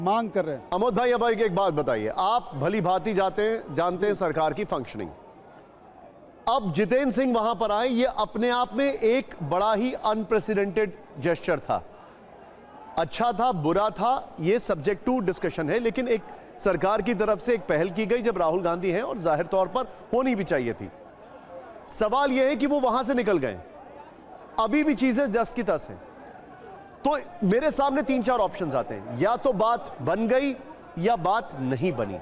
मांग कर रहे हैं। अमोद भाई, अब एक बात बताइए, आप भली भांति जानते हैं सरकार की फंक्शनिंग। अब जितेंद्र सिंह वहां पर आए, ये अपने आप में एक बड़ा ही अनप्रेसिडेंटेड जेस्चर था। अच्छा था, बुरा था, ये सब्जेक्ट टू डिस्कशन है, लेकिन एक सरकार की तरफ से एक पहल की गई जब राहुल गांधी हैं, और जाहिर तौर पर होनी भी चाहिए थी। सवाल यह है कि वो वहां से निकल गए, अभी भी चीजें जस की तस हैं। तो मेरे सामने 3-4 ऑप्शंस आते हैं, या तो बात बन गई या बात नहीं बनी।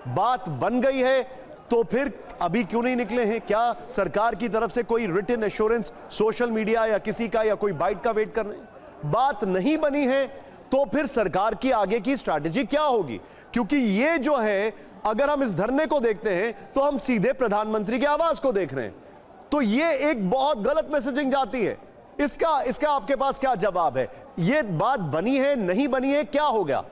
बात बन गई है तो फिर अभी क्यों नहीं निकले हैं? क्या सरकार की तरफ से कोई रिटन एश्योरेंस सोशल मीडिया या किसी का या कोई बाइट का वेट कर रहे हैं? बात नहीं बनी है तो फिर सरकार की आगे की स्ट्रैटेजी क्या होगी? क्योंकि ये जो है, अगर हम इस धरने को देखते हैं तो हम सीधे प्रधानमंत्री के आवास को देख रहे हैं, तो ये एक बहुत गलत मैसेजिंग जाती है। इसका आपके पास क्या जवाब है? ये बात बनी है, नहीं बनी है, क्या हो गया?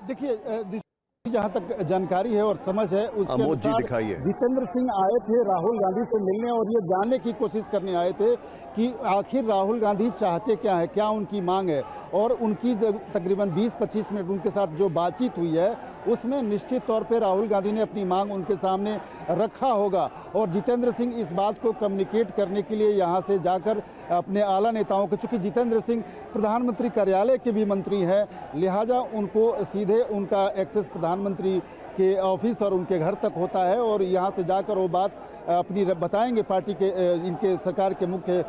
देखिए, जहां तक जानकारी है और समझ है उसके अनुसार जितेंद्र सिंह आए थे राहुल गांधी से मिलने और ये जानने की कोशिश करने आए थे कि आखिर राहुल गांधी चाहते क्या है, क्या उनकी मांग है। और उनकी तकरीबन 20-25 मिनट उनके साथ जो बातचीत हुई है उसमें निश्चित तौर पे राहुल गांधी ने अपनी मांग उनके सामने रखा होगा। और जितेंद्र सिंह इस बात को कम्युनिकेट करने के लिए यहाँ से जाकर अपने आला नेताओं को, चूँकि जितेंद्र सिंह प्रधानमंत्री कार्यालय के भी मंत्री हैं, लिहाजा उनको सीधे उनका एक्सेस प्रधानमंत्री के ऑफिस और उनके घर तक होता है, और यहाँ से जाकर वो बात अपनी बताएंगे पार्टी के, इनके सरकार के मुख्य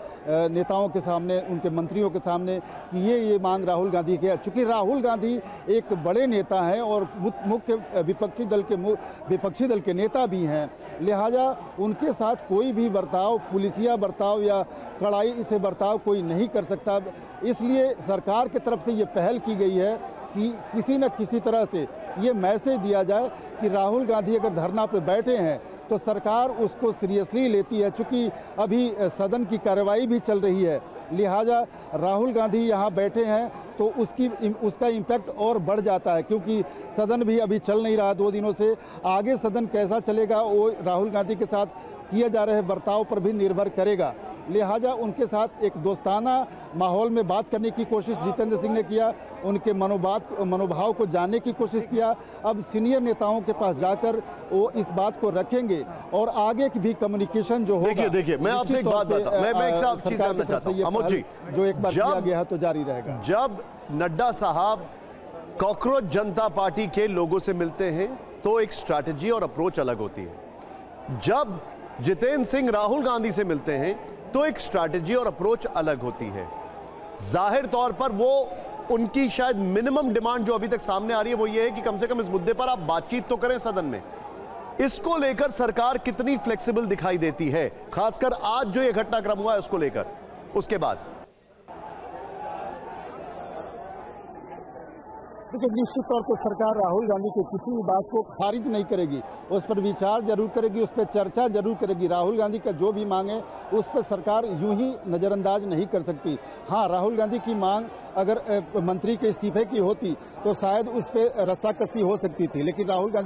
नेताओं के सामने, उनके मंत्रियों के सामने कि ये मांग राहुल गांधी की है। चूँकि राहुल गांधी एक बड़े नेता हैं और मुख्य विपक्षी दल के नेता भी हैं, लिहाजा उनके साथ कोई भी बर्ताव, पुलिसिया बर्ताव या कड़ाई से बर्ताव कोई नहीं कर सकता। इसलिए सरकार की तरफ से ये पहल की गई है कि किसी न किसी तरह से ये मैसेज दिया जाए कि राहुल गांधी अगर धरना पे बैठे हैं तो सरकार उसको सीरियसली लेती है। चूँकि अभी सदन की कार्रवाई भी चल रही है, लिहाजा राहुल गांधी यहाँ बैठे हैं तो उसका इम्पैक्ट और बढ़ जाता है, क्योंकि सदन भी अभी चल नहीं रहा 2 दिनों से। आगे सदन कैसा चलेगा वो राहुल गांधी के साथ किए जा रहे बर्ताव पर भी निर्भर करेगा। लिहाजा उनके साथ एक दोस्ताना माहौल में बात करने की कोशिश जितेंद्र सिंह ने किया, उनके मनोभाव को जानने की कोशिश किया। अब सीनियर नेताओं के पास जाकर वो इस बात को रखेंगे और आगे की भी कम्युनिकेशन जो होगा। देखिए मैं आपसे एक बात बताऊं, मैं एक चीज जानना चाहता हूं अमोद जी, जो एक बार किया गया है तो जारी रहेगा। जब नड्डा साहब कॉकरोच जनता पार्टी के लोगों से मिलते हैं तो एक स्ट्रैटेजी और अप्रोच अलग होती है। जब जितेंद्र सिंह राहुल गांधी से मिलते हैं तो एक स्ट्रैटेजी और अप्रोच अलग होती है। जाहिर तौर पर वो उनकी शायद मिनिमम डिमांड जो अभी तक सामने आ रही है वो ये है कि कम से कम इस मुद्दे पर आप बातचीत तो करें सदन में। इसको लेकर सरकार कितनी फ्लेक्सिबल दिखाई देती है, खासकर आज जो ये घटनाक्रम हुआ है उसको लेकर? उसके बाद देखिए, निश्चित तौर पर सरकार राहुल गांधी की किसी भी बात को खारिज नहीं करेगी, उस पर विचार जरूर करेगी, उस पर चर्चा जरूर करेगी। राहुल गांधी का जो भी मांग है उस पर सरकार यूं ही नज़रअंदाज नहीं कर सकती। हाँ, राहुल गांधी की मांग अगर मंत्री के इस्तीफे की होती तो शायद उस पर रस्साकसी हो सकती थी, लेकिन राहुल गांधी